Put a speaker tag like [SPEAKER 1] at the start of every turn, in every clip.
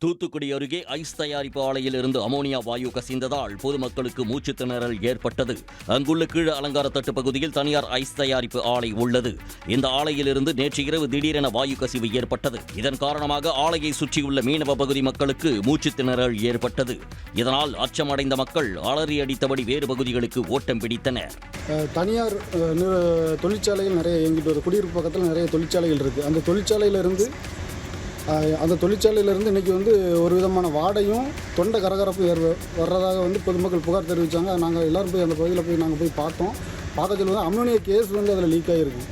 [SPEAKER 1] தூத்துக்குடி அருகே ஐஸ் தயாரிப்பு ஆலையில் இருந்து அமோனியா வாயு கசிந்ததால் பொதுமக்களுக்கு மூச்சு திணறல் ஏற்பட்டது. அங்குள்ள கீழ அலங்கார தட்டு பகுதியில் தனியார் ஐஸ் தயாரிப்பு ஆலை உள்ளது. இந்த ஆலையிலிருந்து நேற்று இரவு திடீரென வாயு கசிவு ஏற்பட்டது. இதன் காரணமாக ஆலையை சுற்றியுள்ள மீனவ பகுதி மக்களுக்கு மூச்சு திணறல் ஏற்பட்டது. இதனால் அச்சமடைந்த மக்கள் அலறி அடித்தபடி வேறு பகுதிகளுக்கு ஓட்டம் பிடித்தனர்.
[SPEAKER 2] தனியார் தொழிற்சாலைகள் நிறைய இயங்கிட்டு வருது. குடியிருப்பு பக்கத்தில் நிறைய தொழிற்சாலைகள் இருக்குது. அந்த தொழிற்சாலையிலேருந்து இன்றைக்கி ஒரு விதமான வாடையும் தொண்டை கரகரப்பும் வர்றதாக பொதுமக்கள் புகார் தெரிவித்தாங்க. நாங்கள் எல்லோரும் போய் அந்த பகுதியில் நாங்கள் போய் பார்த்தோம். பார்க்க சொல்லுவது அமோனியா கேஸ் அதில் லீக் ஆகிருக்கு.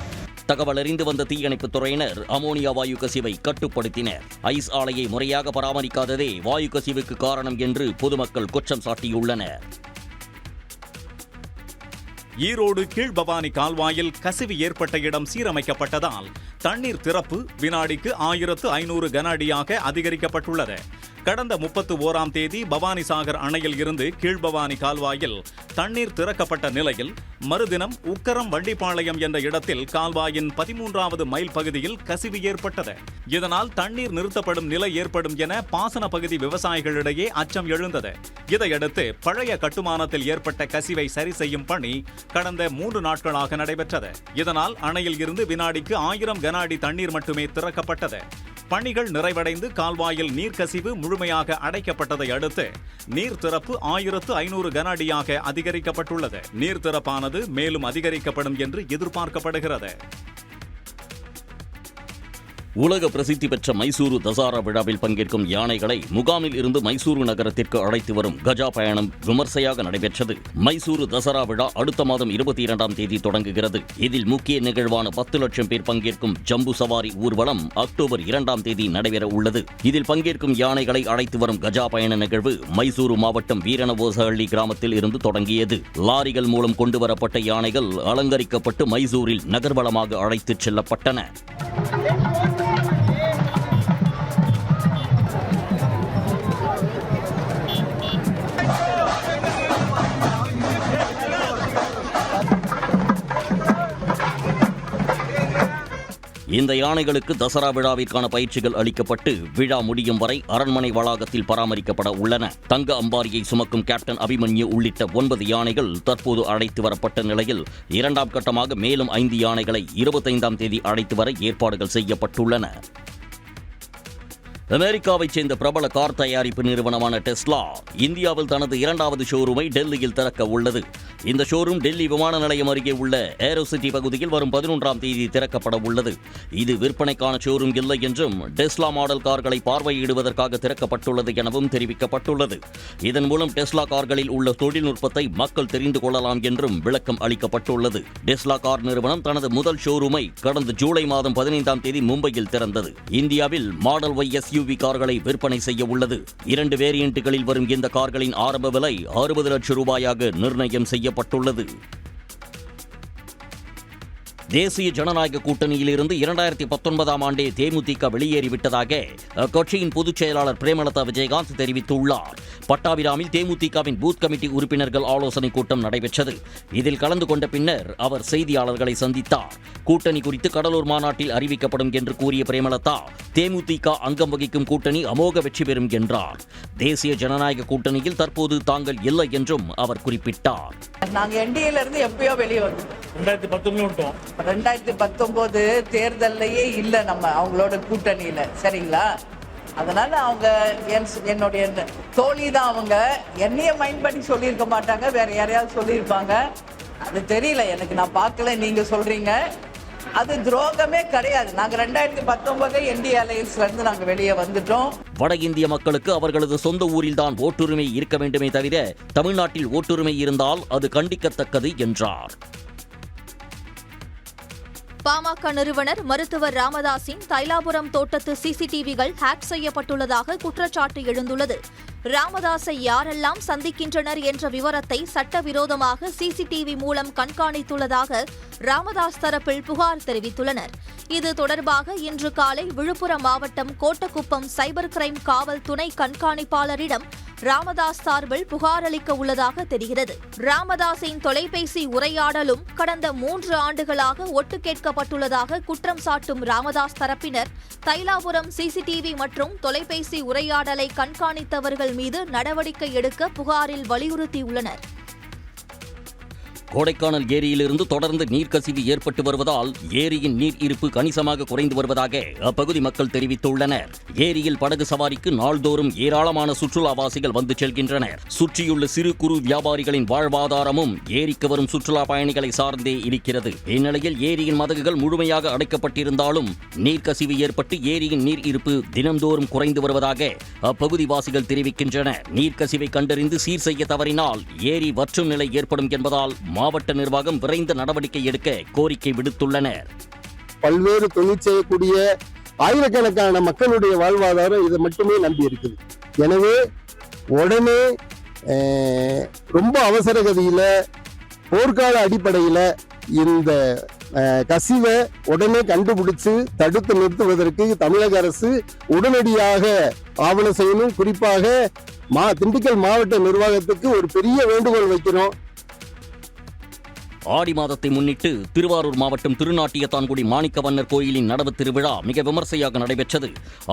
[SPEAKER 1] தகவல் அறிந்து வந்த தீயணைப்புத் துறையினர் அமோனியா வாயு கசிவை கட்டுப்படுத்தினர். ஐஸ் ஆலையை முறையாக பராமரிக்காததே வாயு கசிவுக்கு காரணம் என்று பொதுமக்கள் குற்றம் சாட்டியுள்ளனர்.
[SPEAKER 3] ஈரோடு கீழ்பவானி கால்வாயில் கசிவு ஏற்பட்ட இடம் சீரமைக்கப்பட்டதால் தண்ணீர் திறப்பு வினாடிக்கு 1500 கன அடியாக அதிகரிக்கப்பட்டுள்ளது. கடந்த 31ஆம் தேதி பவானிசாகர் அணையில் இருந்து கீழ்பவானி கால்வாயில் தண்ணீர் திறக்கப்பட்ட நிலையில் மறுதினம் உக்கரம் வண்டிப்பாளையம் என்ற இடத்தில் கால்வாயின் 13வது மைல் பகுதியில் கசிவு ஏற்பட்டது. இதனால் தண்ணீர் நிறுத்தப்படும் நிலை ஏற்படும் என பாசன பகுதி விவசாயிகளிடையே அச்சம் எழுந்தது. இதையடுத்து பழைய கட்டுமானத்தில் ஏற்பட்ட கசிவை சரி செய்யும் பணி கடந்த 3 நாட்களாக நடைபெற்றது. இதனால் அணையில் இருந்து வினாடிக்கு 1000 கன அடி தண்ணீர் மட்டுமே திறக்கப்பட்டது. பணிகள் நிறைவடைந்து கால்வாயில் நீர்க்கசிவு முழுமையாக அடைக்கப்பட்டதை அடுத்து நீர் திறப்பு 1500 கன அடியாக அதிகரிக்கப்பட்டுள்ளது. நீர் திறப்பானது மேலும் அதிகரிக்கப்படும் என்று எதிர்பார்க்கப்படுகிறது.
[SPEAKER 1] உலக பிரசித்தி பெற்ற மைசூரு தசரா விழாவில் பங்கேற்கும் யானைகளை முகாமில் இருந்து மைசூரு நகரத்திற்கு அழைத்து வரும் கஜா பயணம் விமர்சையாக நடைபெற்றது. மைசூரு தசரா விழா அடுத்த மாதம் 22ஆம் தேதி தொடங்குகிறது. இதில் முக்கிய நிகழ்வான 10 லட்சம் பேர் பங்கேற்கும் ஜம்பு சவாரி ஊர்வலம் அக்டோபர் 2ஆம் தேதி நடைபெற உள்ளது. இதில் பங்கேற்கும் யானைகளை அழைத்து வரும் கஜா பயண நிகழ்வு மைசூரு மாவட்டம் வீரனவோசஹள்ளி கிராமத்தில் இருந்து தொடங்கியது. லாரிகள் மூலம் கொண்டுவரப்பட்ட யானைகள் அலங்கரிக்கப்பட்டு மைசூரில் நகர்வலமாக அழைத்துச் செல்லப்பட்டன. இந்த யானைகளுக்கு தசரா விழாவிற்கான பயிற்சிகள் அளிக்கப்பட்டு விழா முடியும் வரை அரண்மனை வளாகத்தில் பராமரிக்கப்பட உள்ளன. தங்க அம்பாரியை சுமக்கும் கேப்டன் அபிமன்யு உள்ளிட்ட 9 யானைகள் தற்போது அழைத்து வரப்பட்ட நிலையில் 2ஆம் கட்டமாக மேலும் 5 யானைகளை 25ஆம் தேதி அழைத்து வர ஏற்பாடுகள் செய்யப்பட்டுள்ளன. அமெரிக்காவைச் சேர்ந்த பிரபல கார் தயாரிப்பு நிறுவனமான டெஸ்லா இந்தியாவில் தனது 2வது ஷோரூமை டெல்லியில் திறக்க உள்ளது. இந்த ஷோரூம் டெல்லி விமான நிலையம் அருகே உள்ள ஏரோசிட்டி பகுதியில் வரும் 11ஆம் தேதி திறக்கப்பட உள்ளது. இது விற்பனைக்கான ஷோரூம் இல்லை என்றும் டெஸ்லா மாடல் கார்களை பார்வையிடுவதற்காக திறக்கப்பட்டுள்ளது எனவும் தெரிவிக்கப்பட்டுள்ளது. இதன் மூலம் டெஸ்லா கார்களில் உள்ள தொழில்நுட்பத்தை மக்கள் தெரிந்து கொள்ளலாம் என்றும் விளக்கம் அளிக்கப்பட்டுள்ளது. டெஸ்லா கார் நிறுவனம் தனது முதல் ஷோரூமை கடந்த ஜூலை மாதம் 15ஆம் தேதி மும்பையில் திறந்தது. இந்தியாவில் மாடல் Y SUV கார்களை விற்பனை செய்ய உள்ளது. 2 வேரியன்ட்டுகளில் வரும் இந்த கார்களின் ஆரம்ப விலை 60 லட்சம் ரூபாயாக நிர்ணயம் செய்யப்பட்டுள்ளது. தேசிய ஜனநாயக கூட்டணியில் இருந்து 2019ஆம் ஆண்டே தேமுதிக வெளியேறிவிட்டதாக அக்கட்சியின் பொதுச் செயலாளர் பிரேமலதா விஜயகாந்த் தெரிவித்துள்ளார். பட்டாபிராமில் தேமுதிகவின் பூத் கமிட்டி உறுப்பினர்கள் ஆலோசனைக் கூட்டம் நடைபெற்றது. இதில் கலந்து கொண்ட பின்னர் அவர் செய்தியாளர்களை சந்தித்தார். கூட்டணி குறித்து கடலூர் மாநாட்டில் அறிவிக்கப்படும் என்று கூறிய பிரேமலதா தேமுதிக அங்கம் வகிக்கும் கூட்டணி அமோக வெற்றி பெறும் என்றார். தேசிய ஜனநாயக கூட்டணியில் தற்போது தாங்கள் இல்லை என்றும் அவர் குறிப்பிட்டார்.
[SPEAKER 4] நாங்க என்டிஏல இருந்து எப்பயோ வெளியே வந்தோம். 2019 தேர்தல்லையே இல்ல நம்ம அவங்களோட கூட்டணியில, சரிங்களா? அதனால அவங்க என்னுடைய தோழி தான். அவங்க என்னைய மைண்ட் பண்ணி சொல்லியிருக்க மாட்டாங்க, வேற யாரையாவது சொல்லியிருப்பாங்க. அது தெரியல எனக்கு, நான் பார்க்கல. நீங்க சொல்றீங்க அது துரோகமே கிடையாது. நாங்க 2019 என்டிஏ அலையன்ஸ்ல இருந்து நாங்க வெளியே வந்துட்டோம்.
[SPEAKER 1] வட இந்திய மக்களுக்கு அவர்களது சொந்த ஊரில்தான் ஓட்டுரிமை இருக்க வேண்டுமே தவிர தமிழ்நாட்டில் ஓட்டுரிமை இருந்தால் அது கண்டிக்கத்தக்கது என்றார்.
[SPEAKER 5] பாமக நிறுவனர் மருத்துவர் ராமதாஸின் தைலாபுரம் தோட்டத்து சிசிடிவிகள் ஹேக் செய்யப்பட்டுள்ளதாக குற்றச்சாட்டு எழுந்துள்ளது. ராமதாஸை யாரெல்லாம் சந்திக்கின்றனர் என்ற விவரத்தை சட்டவிரோதமாக சிசிடிவி மூலம் கண்காணித்துள்ளதாக ராமதாஸ் தரப்பில் புகார் தெரிவித்துள்ளனர். இது தொடர்பாக இன்று காலை விழுப்புரம் மாவட்டம் கோட்டக்குப்பம் சைபர் கிரைம் காவல் துணை கண்காணிப்பாளரிடம் ராமதாஸ் சார்பில் புகார் அளிக்க உள்ளதாக தெரிகிறது. ராமதாஸின் தொலைபேசி உரையாடலும் கடந்த 3 ஆண்டுகளாக ஒட்டு கேட்கப்பட்டுள்ளதாக குற்றம் சாட்டும் ராமதாஸ் தரப்பினர் தைலாபுரம் சிசிடிவி மற்றும் தொலைபேசி உரையாடலை கண்காணித்தவர்கள் மீது நடவடிக்கை எடுக்க புகாரில் வலியுறுத்தியுள்ளனர்.
[SPEAKER 1] கோடைக்கானல் ஏரியிலிருந்து தொடர்ந்து நீர்க்கசிவு ஏற்பட்டு வருவதால் ஏரியின் நீர் இருப்பு கணிசமாக குறைந்து வருவதாக அப்பகுதி மக்கள் தெரிவித்துள்ளனர். ஏரியில் படகு சவாரிக்கு நாள்தோறும் ஏராளமான சுற்றுலாவாசிகள் வந்து செல்கின்றனர். சுற்றியுள்ள சிறு குறு வியாபாரிகளின் வாழ்வாதாரமும் ஏரிக்கு வரும் சுற்றுலா பயணிகளை சார்ந்தே இருக்கிறது. இந்நிலையில் ஏரியின் மதகுகள் முழுமையாக அடைக்கப்பட்டிருந்தாலும் நீர்க்கசிவு ஏற்பட்டு ஏரியின் நீர் இருப்பு தினந்தோறும் குறைந்து வருவதாக அப்பகுதிவாசிகள் தெரிவிக்கின்றனர். நீர்க்கசிவை கண்டறிந்து சீர் செய்ய தவறினால் ஏரி வற்றும் நிலை ஏற்படும் என்பதால் மாவட்ட நிர்வாகம் விரைந்த நடவடிக்கை எடுக்க கோரிக்கை விடுத்துள்ளனர்.
[SPEAKER 6] பல்வேறு தொழில் செய்யக்கூடிய ஆயிரக்கணக்கான மக்களுடைய வாழ்வாதாரம் இதை மட்டுமே நம்பி இருக்குது. எனவே உடனே ரொம்ப அவசர கதியில போர்க்கால அடிப்படையில் இந்த கசிவை உடனே கண்டுபிடிச்சு தடுத்து நிறுத்துவதற்கு தமிழக அரசு உடனடியாக ஆவணம் செய்யணும். குறிப்பாக திண்டுக்கல் மாவட்ட நிர்வாகத்துக்கு ஒரு பெரிய வேண்டுகோள் வைக்கிறோம்.
[SPEAKER 1] ஆடி மாதத்தை முன்னிட்டு திருவாரூர் மாவட்டம் திருநாட்டியத்தான்குடி மாணிக்கவண்ணர் கோயிலின் நடவு திருவிழா மிக விமர்சையாக நடைபெற்றது.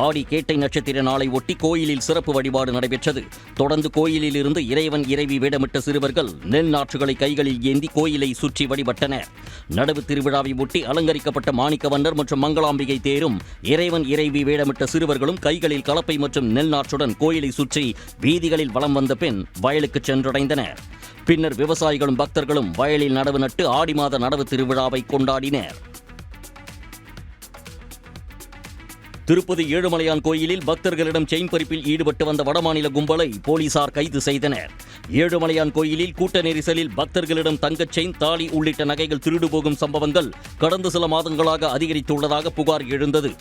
[SPEAKER 1] ஆடி கேட்டை நட்சத்திர நாளை ஒட்டி கோயிலில் சிறப்பு வழிபாடு நடைபெற்றது. தொடர்ந்து கோயிலில் இருந்து இறைவன் இறைவி வேடமிட்ட சிறுவர்கள் நெல் நாற்றுகளை கைகளில் ஏந்தி கோயிலை சுற்றி வழிபட்டனர். நடவு திருவிழாவை ஒட்டி அலங்கரிக்கப்பட்ட மாணிக்கவண்ணர் மற்றும் மங்களாம்பிகை தேரும் இறைவன் இறைவி வேடமிட்ட சிறுவர்களும் கைகளில் கலப்பை மற்றும் நெல் நாற்றுடன் கோயிலை சுற்றி வீதிகளில் வலம் வந்த பின் வயலுக்கு சென்றடைந்தனர். பின்னர் விவசாயிகளும் பக்தர்களும் வயலில் நடவு நட்டு ஆடி மாத நடவு திருவிழாவை கொண்டாடினர். திருப்பதி ஏழுமலையான் கோயிலில் பக்தர்களிடம் செயின் பறிப்பில் ஈடுபட்டு வந்த வடமாநில கும்பலை போலீசார் கைது செய்தனர். ஏழுமலையான் கோயிலில் கூட்ட நெரிசலில் பக்தர்களிடம் தங்கச் செயின், தாலி உள்ளிட்ட நகைகள் திருடு போகும் சம்பவங்கள் கடந்த சில மாதங்களாக அதிகரித்துள்ளதாக புகார் எழுந்தது.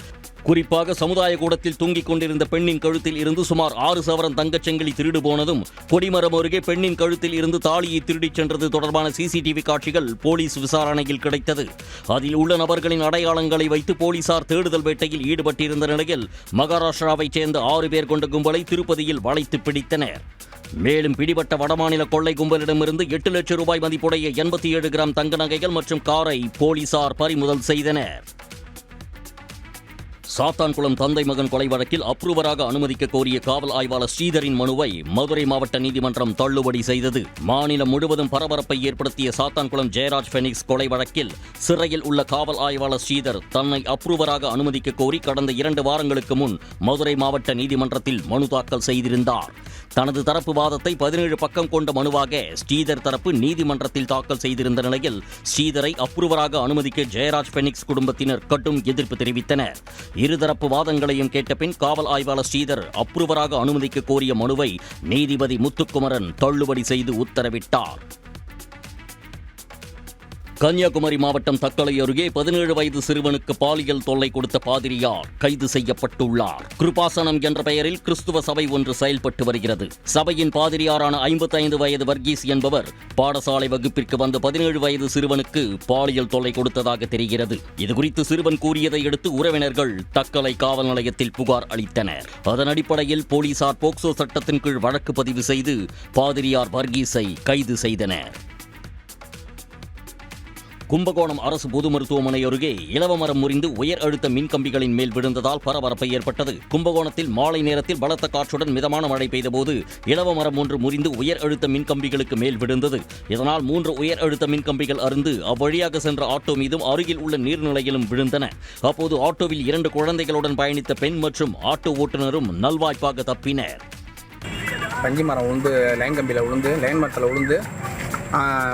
[SPEAKER 1] குறிப்பாக சமுதாய கூடத்தில் தூங்கிக் கொண்டிருந்த பெண்ணின் கழுத்தில் இருந்து சுமார் 6 சவரன் தங்கச்செங்கிலி திருடு போனதும், கொடிமரம் அருகே பெண்ணின் கழுத்தில் இருந்து தாலியை திருடிச் சென்றது தொடர்பான சிசிடிவி காட்சிகள் போலீஸ் விசாரணையில் கிடைத்தது. அதில் உள்ள நபர்களின் அடையாளங்களை வைத்து போலீசார் தேடுதல் வேட்டையில் ஈடுபட்டிருந்த நிலையில் மகாராஷ்டிராவைச் சேர்ந்த 6 பேர் கொண்ட கும்பலை திருப்பதியில் வளைத்து பிடித்தனர். மேலும் பிடிபட்ட வடமாநில கொள்ளை கும்பலிடமிருந்து 8 லட்சம் ரூபாய் மதிப்புடைய 87 கிராம் தங்க நகைகள் மற்றும் காரை போலீசார் பறிமுதல் செய்தனர். சாத்தான்குளம் தந்தை மகன் கொலை வழக்கில் அப்ரூவராக அனுமதிக்க கோரிய காவல் ஆய்வாளர் ஸ்ரீதரின் மனுவை மதுரை மாவட்ட நீதிமன்றம் தள்ளுபடி செய்தது. மாநிலம் முழுவதும் பரபரப்பை ஏற்படுத்திய சாத்தான்குளம் ஜெயராஜ் பெனிக்ஸ் கொலை வழக்கில் சிறையில் உள்ள காவல் ஆய்வாளர் ஸ்ரீதர் தன்னை அப்ரூவராக அனுமதிக்க கோரி கடந்த 2 வாரங்களுக்கு முன் மதுரை மாவட்ட நீதிமன்றத்தில் மனு தாக்கல் செய்திருந்தார். தனது தரப்பு வாதத்தை 17 பக்கம் கொண்ட மனுவாக ஸ்ரீதர் தரப்பு நீதிமன்றத்தில் தாக்கல் செய்திருந்த நிலையில் ஸ்ரீதரை அப்ரூவராக அனுமதிக்க ஜெயராஜ் பெனிக்ஸ் குடும்பத்தினர் கடும் எதிர்ப்பு தெரிவித்தனர். இருதரப்பு வாதங்களையும் கேட்ட பின் காவல் ஆய்வாளர் ஸ்ரீதர் அப்ரூவராக அனுமதிக்க கோரிய மனுவை நீதிபதி முத்துக்குமரன் தள்ளுபடி செய்து உத்தரவிட்டார். கன்னியாகுமரி மாவட்டம் தக்கலை அருகே 17 வயது சிறுவனுக்கு பாலியல் தொல்லை கொடுத்த பாதிரியார் கைது செய்யப்பட்டுள்ளார். கிருபாசனம் என்ற பெயரில் கிறிஸ்துவ சபை ஒன்று செயல்பட்டு வருகிறது. சபையின் பாதிரியாரான 55 வயது வர்கீஸ் என்பவர் பாடசாலை வகுப்பிற்கு வந்த 17 வயது சிறுவனுக்கு பாலியல் தொல்லை கொடுத்ததாக தெரிகிறது. இதுகுறித்து சிறுவன் கூறியதை அடுத்து உறவினர்கள் தக்கலை காவல் நிலையத்தில் புகார் அளித்தனர். அதன் அடிப்படையில் போலீசார் போக்சோ சட்டத்தின் கீழ் வழக்கு பதிவு செய்து பாதிரியார் வர்கீஸை கைது செய்தனர். கும்பகோணம் அரசு பொது மருத்துவமனை அருகே இலவமரம் முறிந்து உயர் அழுத்த மின்கம்பிகளின் மேல் விழுந்ததால் பரபரப்பு ஏற்பட்டது. கும்பகோணத்தில் மாலை நேரத்தில் பலத்த காற்றுடன் மிதமான மழை பெய்தபோது இலவமரம் ஒன்று முறிந்து உயர் அழுத்த மின்கம்பிகளுக்கு மேல் விழுந்தது. இதனால் 3 உயர் அழுத்த மின்கம்பிகள் அருந்து அவ்வழியாக சென்ற ஆட்டோ மீதும் அருகில் உள்ள நீர்நிலையிலும் விழுந்தன. அப்போது ஆட்டோவில் 2 குழந்தைகளுடன் பயணித்த பெண் மற்றும் ஆட்டோ ஓட்டுநரும் நல்வாய்ப்பாக தப்பினர்.
[SPEAKER 7] பஞ்சு மரம் விழுந்து லைன் கம்பியில் விழுந்து லைன் மரத்தில் விழுந்து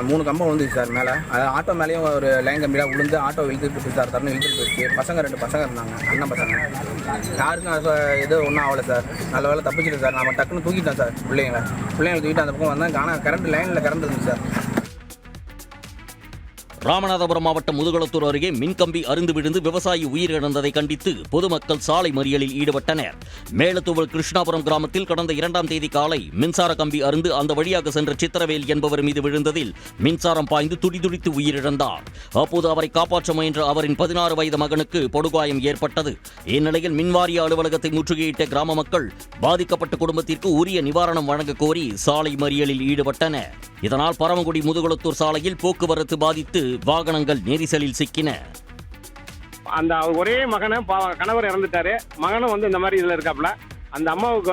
[SPEAKER 7] 3 கம்பம் விழுந்துச்சு சார். மேலே அது ஆட்டோ மேலேயும் ஒரு லைன் கம்பியில் விழுந்து ஆட்டோ இழுத்துட்டு சார். தரணும் இழுத்துட்டு போயிடுச்சு. பசங்க 2 பசங்க இருந்தாங்க, அண்ணன் பசங்க. யாருக்கும் எதுவும் ஒன்றும் ஆகலை சார். நல்ல வேலை தப்பிச்சிட்டு சார். நம்ம டக்குன்னு தூக்கிட்டோம் சார். பிள்ளைங்களை தூக்கிட்டு அந்த பக்கம் வந்தால் ஆனால் கரண்ட் லைனில் கரண்ட் இருந்துச்சு சார்.
[SPEAKER 1] ராமநாதபுரம் மாவட்டம் முதுகுளத்தூர் அருகே மின்கம்பி அருந்து விழுந்து விவசாயி உயிரிழந்ததை கண்டித்து பொதுமக்கள் சாலை மறியலில் ஈடுபட்டனர். மேலத்தூவல் கிருஷ்ணாபுரம் கிராமத்தில் கடந்த 2ஆம் தேதி காலை மின்சார கம்பி அருந்து அந்த வழியாக சென்ற சித்திரவேல் என்பவர் மீது விழுந்ததில் மின்சாரம் பாய்ந்து துடிதுடித்து உயிரிழந்தார். அப்போது அவரை காப்பாற்ற முயன்ற அவரின் 16 வயது மகனுக்கு படுகாயம் ஏற்பட்டது. இந்நிலையில் மின்வாரிய அலுவலகத்தை முற்றுகையிட்ட கிராம மக்கள் பாதிக்கப்பட்ட குடும்பத்திற்கு உரிய நிவாரணம் வழங்க கோரி சாலை மறியலில் ஈடுபட்டனர். இதனால் பரமக்குடி முதுகுளத்தூர் சாலையில் போக்குவரத்து பாதித்து வாகனங்கள் நெரிசலில் சிக்கின.
[SPEAKER 8] அந்த ஒரே மகனை கணவர் இறந்துட்டாரு. மகனும் இந்த மாதிரி இதுல இருக்காப்புல. அந்த அம்மாவுக்கு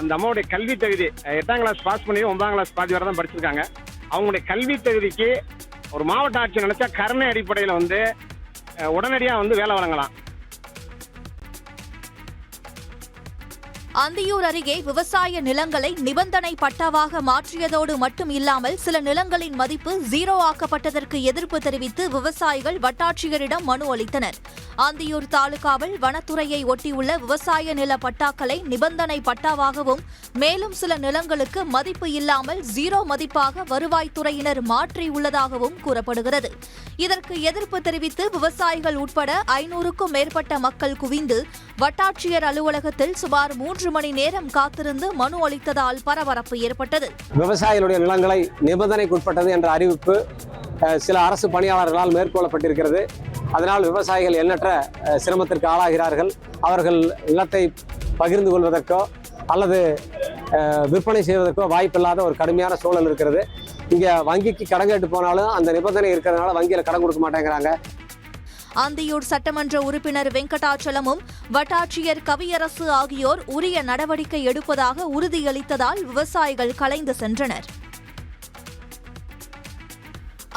[SPEAKER 8] அந்த அம்மாவுடைய கல்வி தகுதி 8ஆம் கிளாஸ் பாஸ் பண்ணி 9ஆம் கிளாஸ் பாதி வரை தான் படிச்சிருக்காங்க. அவங்களுடைய கல்வி தகுதிக்கு ஒரு மாவட்ட ஆட்சியர் நினைச்சா கருணை அடிப்படையில் உடனடியாக வேலை வழங்கலாம்.
[SPEAKER 5] அந்தியூர் அருகே விவசாய நிலங்களை நிபந்தனை பட்டாவாக மாற்றியதோடு மட்டும் இல்லாமல் சில நிலங்களின் மதிப்பு 0 ஆக்கப்பட்டதற்கு எதிர்ப்பு தெரிவித்து விவசாயிகள் வட்டாட்சியரிடம் மனு அளித்தனர். அந்தியூர் தாலுகாவில் வனத்துறையை ஒட்டியுள்ள விவசாய நில பட்டாக்களை நிபந்தனை பட்டாவாகவும் மேலும் சில நிலங்களுக்கு மதிப்பு இல்லாமல் 0 மதிப்பாக வருவாய்த்துறையினர் மாற்றியுள்ளதாகவும் கூறப்படுகிறது. இதற்கு எதிர்ப்பு தெரிவித்து விவசாயிகள் உட்பட 500க்கும் மேற்பட்ட மக்கள் குவிந்து வட்டாட்சியர் அலுவலகத்தில் சுமார் 3 மணி நேரம் காத்திருந்து மனு அளித்ததால் பரபரப்பு ஏற்பட்டது.
[SPEAKER 9] விவசாயிகளுடைய நிலங்களை நிபந்தனைக்குட்பட்டது என்ற அறிவிப்பு சில அரசு பணியாளர்களால் மேற்கொள்ளப்பட்டிருக்கிறது. அதனால் விவசாயிகள் எண்ணற்ற சிரமத்திற்கு ஆளாகிறார்கள். அவர்கள் நிலத்தை பகிர்ந்து கொள்வதற்கோ அல்லது விற்பனை செய்வதற்கோ வாய்ப்பில்லாத ஒரு கடுமையான சூழல் இருக்கிறது. இங்கே வங்கிக்கு கடன் கேட்டு போனாலும் அந்த நிபந்தனை இருக்கிறதுனால வங்கியில் கடன் கொடுக்க மாட்டேங்கிறாங்க.
[SPEAKER 5] அந்தியூர் சட்டமன்ற உறுப்பினர் வெங்கடாச்சலமும் வட்டாட்சியர் கவியரசு ஆகியோர் உரிய நடவடிக்கை எடுப்பதாக உறுதியளித்ததால் விவசாயிகள் கலைந்து சென்றனர்.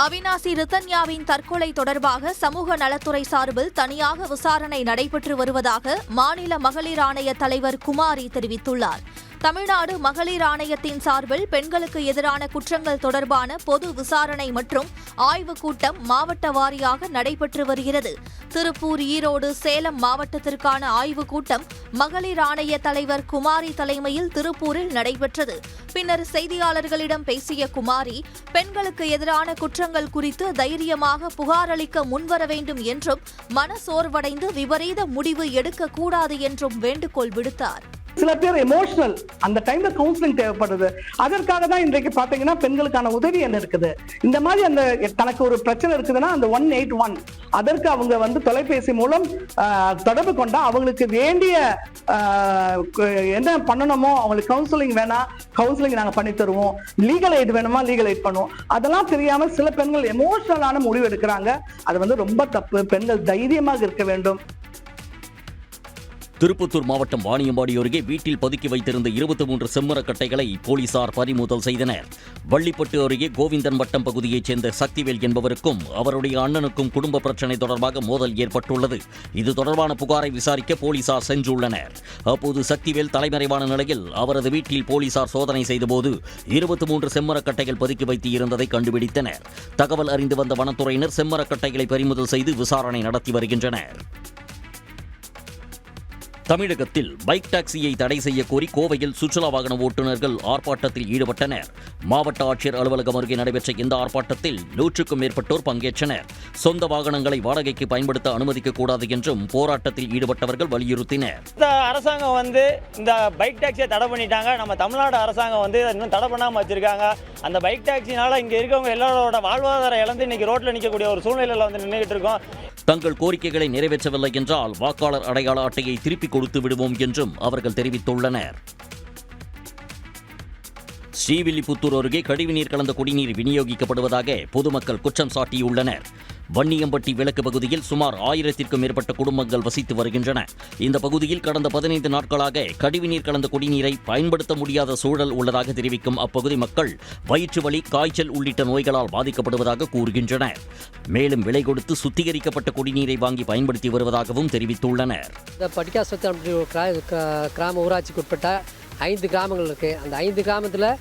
[SPEAKER 5] அவினாசி ரித்தன்யாவின் தற்கொலை தொடர்பாக சமூக நலத்துறை சார்பில் தனியாக விசாரணை நடைபெற்று வருவதாக மாநில மகளிர் ஆணைய தலைவர் குமாரி தெரிவித்துள்ளார். தமிழ்நாடு மகளிர் ஆணையத்தின் சார்பில் பெண்களுக்கு எதிரான குற்றங்கள் தொடர்பான பொது விசாரணை மற்றும் ஆய்வுக் கூட்டம் மாவட்ட வாரியாக நடைபெற்று வருகிறது. திருப்பூர், ஈரோடு, சேலம் மாவட்டத்திற்கான ஆய்வுக் கூட்டம் மகளிர் ஆணைய தலைவர் குமாரி தலைமையில் திருப்பூரில் நடைபெற்றது. பின்னர் செய்தியாளர்களிடம் பேசிய குமாரி, பெண்களுக்கு எதிரான குற்றங்கள் குறித்து தைரியமாக புகார் அளிக்க முன்வர வேண்டும் என்றும் மனசோர்வடைந்து விபரீத முடிவு எடுக்கக்கூடாது என்றும் வேண்டுகோள் விடுத்தார்.
[SPEAKER 10] சில பேர் எமோஷனல், அந்த டைம்ல கவுன்சிலிங் தேவைப்படுது. அதற்காக தான் இன்றைக்கு பாத்தீங்கன்னா பெண்களுக்கான உதவி என்ன இருக்குது. இந்த மாதிரி அந்த தனக்கு ஒரு பிரச்சனை இருக்குதுன்னா அந்த 181 அதற்கு அவங்க தொலைபேசி மூலம் தொடர்பு கொண்டா அவங்களுக்கு வேண்டிய என்ன பண்ணணுமோ, அவங்களுக்கு கவுன்சிலிங் வேணா கவுன்சிலிங் நாங்க பண்ணி தருவோம், லீகல் எய்ட் வேணுமா லீகல் எய்ட் பண்ணுவோம். அதெல்லாம் தெரியாம சில பெண்கள் எமோஷனலான முடிவு எடுக்கிறாங்க. அது ரொம்ப தப்பு. பெண்கள் தைரியமாக இருக்க வேண்டும்.
[SPEAKER 1] திருப்பத்தூர் மாவட்டம் வாணியம்பாடி அருகே வீட்டில் பதுக்கி வைத்திருந்த 23 செம்மரக்கட்டைகளை போலீசார் பறிமுதல் செய்தனர். வள்ளிப்பட்டு அருகே கோவிந்தன் வட்டம் பகுதியைச் சேர்ந்த சக்திவேல் என்பவருக்கும் அவருடைய அண்ணனுக்கும் குடும்ப பிரச்சினை தொடர்பாக மோதல் ஏற்பட்டுள்ளது. இது தொடர்பான புகாரை விசாரிக்க போலீசார் சென்றுள்ளனர். அப்போது சக்திவேல் தலைமறைவான நிலையில் அவரது வீட்டில் போலீசார் சோதனை செய்தபோது 23 செம்மரக்கட்டைகள் பதுக்கி வைத்து இருந்ததை கண்டுபிடித்தனர். தகவல் அறிந்து வந்த வனத்துறையினர் செம்மரக்கட்டைகளை பறிமுதல் செய்து விசாரணை நடத்தி வருகின்றனர். தமிழகத்தில் பைக் டாக்ஸியை தடை செய்ய கோரி கோவையில் சுற்றுலா வாகன ஓட்டுநர்கள் ஆர்ப்பாட்டத்தில் ஈடுபட்டனர். மாவட்ட ஆட்சியர் அலுவலகம் அருகே நடைபெற்ற இந்த ஆர்ப்பாட்டத்தில் 100க்கும் மேற்பட்டோர் பங்கேற்றனர். சொந்த வாகனங்களை வாடகைக்கு பயன்படுத்த அனுமதிக்கக்கூடாது என்றும் போராட்டத்தில் ஈடுபட்டவர்கள் வலியுறுத்தினர்.
[SPEAKER 11] இந்த அரசாங்கம் இந்த பைக் டாக்ஸியை தடை பண்ணிட்டாங்க. நம்ம தமிழ்நாடு அரசாங்கம் இன்னும் தடை பண்ணாமல் வச்சிருக்காங்க. அந்த பைக் டாக்ஸினால இங்கே இருக்கவங்க எல்லாரோட வாழ்வாதாரம் இழந்து இன்னைக்கு ரோட்டில் நிற்கக்கூடிய ஒரு சூழ்நிலையில் நின்றுகிட்டு இருக்கோம்.
[SPEAKER 1] தங்கள் கோரிக்கைகளை நிறைவேற்றவில்லை என்றால் வாக்காளர் அடையாள அட்டையை திருப்பிக் கொடுத்து விடுவோம் என்றும் அவர்கள் தெரிவித்துள்ளனர். ஸ்ரீவில்லிபுத்தூர் அருகே கழிவுநீர் கலந்த குடிநீர் விநியோகிக்கப்படுவதாக பொதுமக்கள் குற்றம் சாட்டியுள்ளனர். வன்னியம்பட்டி விளக்கு பகுதியில் சுமார் 1000க்கும் மேற்பட்ட குடும்பங்கள் வசித்து வருகின்றன. இந்த பகுதியில் கடந்த 15 நாட்களாக கழிவுநீர் கலந்த குடிநீரை பயன்படுத்த முடியாத சூழல் உள்ளதாக தெரிவிக்கும் அப்பகுதி மக்கள் வயிற்று வலி, காய்ச்சல் உள்ளிட்ட நோய்களால் பாதிக்கப்படுவதாக கூறுகின்றனர். மேலும் விலை கொடுத்து சுத்திகரிக்கப்பட்ட குடிநீரை வாங்கி பயன்படுத்தி வருவதாகவும் தெரிவித்துள்ளனர்.
[SPEAKER 12] கிராம ஊராட்சிக்கு உட்பட்ட 5 கிராமங்கள் இருக்குது. அந்த 5 கிராமத்தில்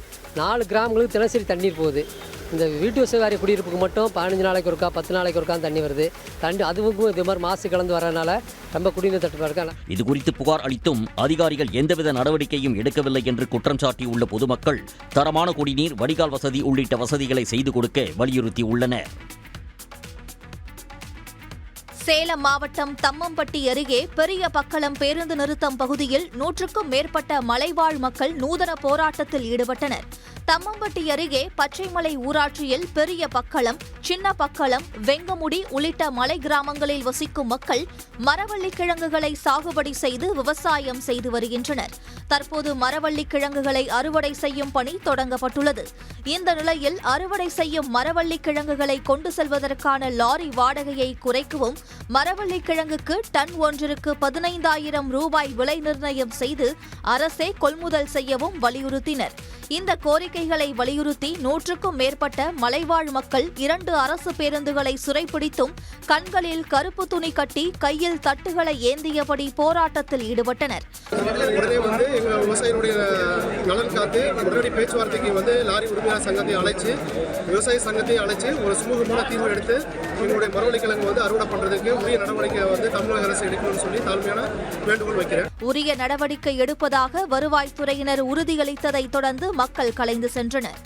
[SPEAKER 12] 4 கிராமங்களுக்கு தினசரி தண்ணீர் போகுது. இந்த வீட்டு வசதி வாரிய குடியிருப்புக்கு மட்டும் 15 நாளைக்கு ஒருக்கா 10 நாளைக்கு ஒருக்கா தண்ணி வருது. அதுவும் இது மாதிரி மாசு கலந்து வரதுனால ரொம்ப குடிநீர் தட்டுப்பாடு இருக்காங்க.
[SPEAKER 1] இது குறித்து புகார் அளித்தும் அதிகாரிகள் எந்தவித நடவடிக்கையும் எடுக்கவில்லை என்று குற்றம் சாட்டியுள்ள பொதுமக்கள் தரமான குடிநீர், வடிகால் வசதி உள்ளிட்ட வசதிகளை செய்து கொடுக்க வலியுறுத்தியுள்ளனர்.
[SPEAKER 5] சேலம் மாவட்டம் தம்மம்பட்டி அருகே பெரிய பக்களம் பேருந்து நிறுத்தம் பகுதியில் 100க்கும் மேற்பட்ட மலைவாழ் மக்கள் நூதன போராட்டத்தில் ஈடுபட்டனர். தம்மம்பட்டி அருகே பச்சைமலை ஊராட்சியில் பெரிய பக்களம், சின்ன பக்களம், வெங்கமுடி உள்ளிட்ட மலை கிராமங்களில் வசிக்கும் மக்கள் மரவள்ளி கிழங்குகளை சாகுபடி செய்து விவசாயம் செய்து வருகின்றனர். தற்போது மரவள்ளி கிழங்குகளை அறுவடை செய்யும் பணி தொடங்கப்பட்டுள்ளது. இந்த நிலையில் அறுவடை செய்யும் மரவள்ளி கிழங்குகளை கொண்டு செல்வதற்கான லாரி வாடகையை குறைக்கவும், மரவள்ளி கிழங்குக்கு டன் ஒன்றிற்கு 15,000 ரூபாய் விலை நிர்ணயம் செய்து அரசே கொள்முதல் செய்யவும் வலியுறுத்தினர். இந்த கோரிக்கைகளை வலியுறுத்தி 100க்கும் மேற்பட்ட மலைவாழ் மக்கள் 2 அரசு பேருந்துகளை சிறைப்பிடித்தும் கண்களில் கருப்பு துணி கட்டி கையில் தட்டுகளை ஏந்தியபடி போராட்டத்தில் ஈடுபட்டனர்.
[SPEAKER 6] உடனே வந்து எங்கள் விவசாயிகளுடைய நலன் காத்து உடனடி பேச்சுவார்த்தைக்கு லாரி உரிமையாளர் சங்கத்தை அழைச்சு, விவசாய சங்கத்தை அழைச்சு ஒரு சுமூகமான தீர்வு எடுத்து எங்களுடைய மரவள்ளி கிழங்கு அறுவடை பண்றதுக்கு உரிய நடவடிக்கை தமிழக அரசு எடுக்கணும்னு சொல்லி தாழ்மையான வேண்டுகோள் வைக்கிறேன்.
[SPEAKER 5] உரிய நடவடிக்கை எடுப்பதாக வருவாய்த்துறையினர் உறுதியளித்ததை தொடர்ந்து மக்கள் கலைந்து சென்றனர்.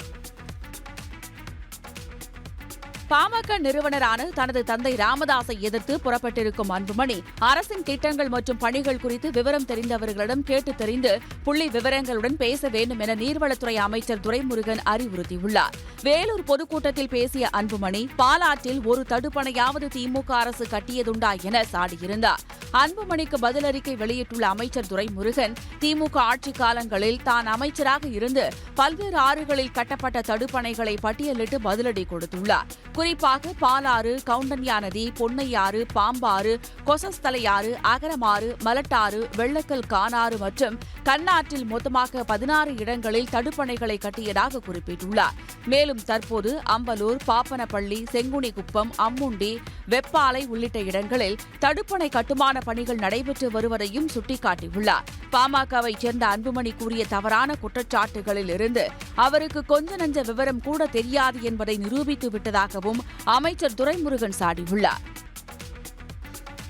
[SPEAKER 13] பாமக நிறுவனரான தனது தந்தை ராமதாஸை எதிர்த்து புறப்பட்டிருக்கும் அன்புமணி அரசின் திட்டங்கள் மற்றும் பணிகள் குறித்து விவரம் தெரிந்தவர்களிடம் கேட்டு தெரிந்து புள்ளி விவரங்களுடன் பேச வேண்டும் என நீர்வளத்துறை அமைச்சர் துரைமுருகன் அறிவுறுத்தியுள்ளார். வேலூர் பொதுக்கூட்டத்தில் பேசிய அன்புமணி பாலாற்றில் ஒரு தடுப்பணையாவது திமுக அரசு கட்டியதுண்டா என சாடியிருந்தார். அன்புமணிக்கு பதிலறிக்கை வெளியிட்டுள்ள அமைச்சர் துரைமுருகன், திமுக ஆட்சி காலங்களில் தான் அமைச்சராக இருந்து பல்வேறு ஆறுகளில் கட்டப்பட்ட தடுப்பணைகளை பட்டியலிட்டு பதிலடி கொடுத்துள்ளார். குறிப்பாக பாலாறு, கவுண்டன்யா நதி, பொன்னையாறு, பாம்பாறு, கொசஸ்தலையாறு, அகரமாறு, மலட்டாறு, வெள்ளக்கல் கானாறு மற்றும் கண்ணாற்றில் மொத்தமாக 16 இடங்களில் தடுப்பணைகளை கட்டியதாக குறிப்பிட்டுள்ளார். மேலும் தற்போது அம்பலூர், பாப்பனப்பள்ளி, செங்குனிகுப்பம், அம்முண்டி, வெப்பாலை உள்ளிட்ட இடங்களில் தடுப்பணை கட்டுமான பணிகள் நடைபெற்று வருவதையும் சுட்டிக்காட்டியுள்ளார். பாமகவை சேர்ந்த அன்புமணி கூறிய தவறான குற்றச்சாட்டுகளில் இருந்து அவருக்கு கொஞ்ச நஞ்ச விவரம் கூட தெரியாது என்பதை நிரூபித்து விட்டதாகவும் அமைச்சர் துரைமுருகன் சாடியுள்ளார்.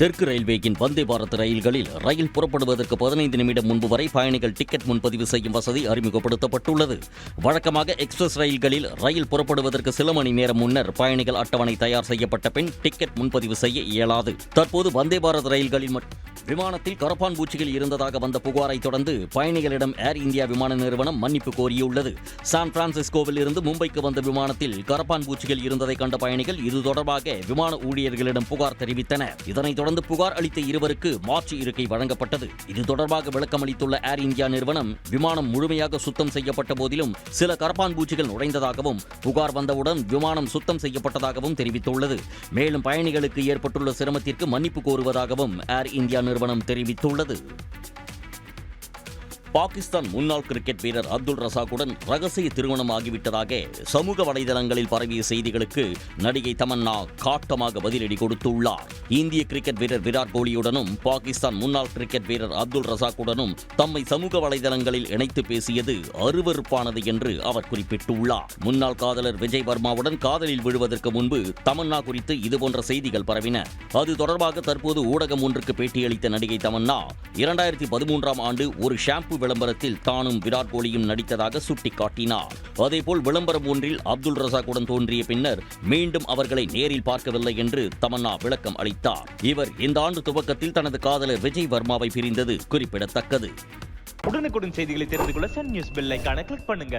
[SPEAKER 1] தெற்கு ரயில்வேயின் வந்தே பாரத் ரயில்களில் ரயில் புறப்படுவதற்கு 15 நிமிடம் முன்பு வரை பயணிகள் டிக்கெட் முன்பதிவு செய்யும் வசதி அறிமுகப்படுத்தப்பட்டுள்ளது. வழக்கமாக எக்ஸ்பிரஸ் ரயில்களில் ரயில் புறப்படுவதற்கு சில மணி நேரம் முன்னர் பயணிகள் அட்டவணை தயார் செய்யப்பட்ட பின் டிக்கெட் முன்பதிவு செய்ய இயலாது. தற்போது வந்தே பாரத் ரயில்களில் விமானத்தில் கரப்பான் பூச்சிகள் இருந்ததாக வந்த புகாரை தொடர்ந்து பயணிகளிடம் ஏர் இந்தியா விமான நிறுவனம் மன்னிப்பு கோரியுள்ளது. சான் பிரான்சிஸ்கோவில் இருந்து மும்பைக்கு வந்த விமானத்தில் கரப்பான் பூச்சிகள் இருந்ததை கண்ட பயணிகள் இது தொடர்பாக விமான ஊழியர்களிடம் புகார் தெரிவித்தனர். இதனைத் தொடர்ந்து புகார் அளித்த இருவருக்கு மாற்று இருக்கை வழங்கப்பட்டது. இது தொடர்பாக விளக்கம் அளித்துள்ள ஏர் இந்தியா நிறுவனம், விமானம் முழுமையாக சுத்தம் செய்யப்பட்ட போதிலும் சில கரப்பான் பூச்சிகள் நுழைந்ததாகவும் புகார் வந்தவுடன் விமானம் சுத்தம் செய்யப்பட்டதாகவும் தெரிவித்துள்ளது. மேலும் பயணிகளுக்கு ஏற்பட்டுள்ள சிரமத்திற்கு மன்னிப்பு கோருவதாகவும் ஏர் இந்தியா நிறுவனம் தெரிவித்துள்ளது. பாகிஸ்தான் முன்னாள் கிரிக்கெட் வீரர் அப்துல் ரசாக்குடன் ரகசிய திருமணம் ஆகிவிட்டதாக சமூக வலைதளங்களில் பரவிய செய்திகளுக்கு நடிகை தமன்னா காட்டமாக பதிலடி கொடுத்துள்ளார். இந்திய கிரிக்கெட் வீரர் விராட் கோலியுடனும் பாகிஸ்தான் முன்னாள் கிரிக்கெட் வீரர் அப்துல் ரசாக்குடனும் தம்மை சமூக வலைதளங்களில் இணைத்து பேசியது அருவருப்பானது என்று அவர் குறிப்பிட்டுள்ளார். முன்னாள் காதலர் விஜய் வர்மாவுடன் காதலில் விழுவதற்கு முன்பு தமன்னா குறித்து இதுபோன்ற செய்திகள் பரவின. அது தொடர்பாக தற்போது ஊடகம் ஒன்றுக்கு பேட்டியளித்த நடிகை தமன்னா 2013ஆம் ஆண்டு ஒரு ஷாம்பு விளம்பரத்தில் தானும் விராட் கோலியும் நடித்ததாக சுட்டிக்காட்டினார். அதேபோல் விளம்பரம் ஒன்றில் அப்துல் ரசாக்குடன் தோன்றிய பின்னர் மீண்டும் அவர்களை நேரில் பார்க்கவில்லை என்று தமன்னா விளக்கம் அளித்தார். இவர் இந்த ஆண்டு துவக்கத்தில் தனது காதலர் விஜய் வர்மாவை பிரிந்தது குறிப்பிடத்தக்கது.
[SPEAKER 14] உடனுக்குடன் செய்திகளை தெரிந்து கொள்ள சன் நியூஸ் பெல் ஐகானை கிளிக் பண்ணுங்க.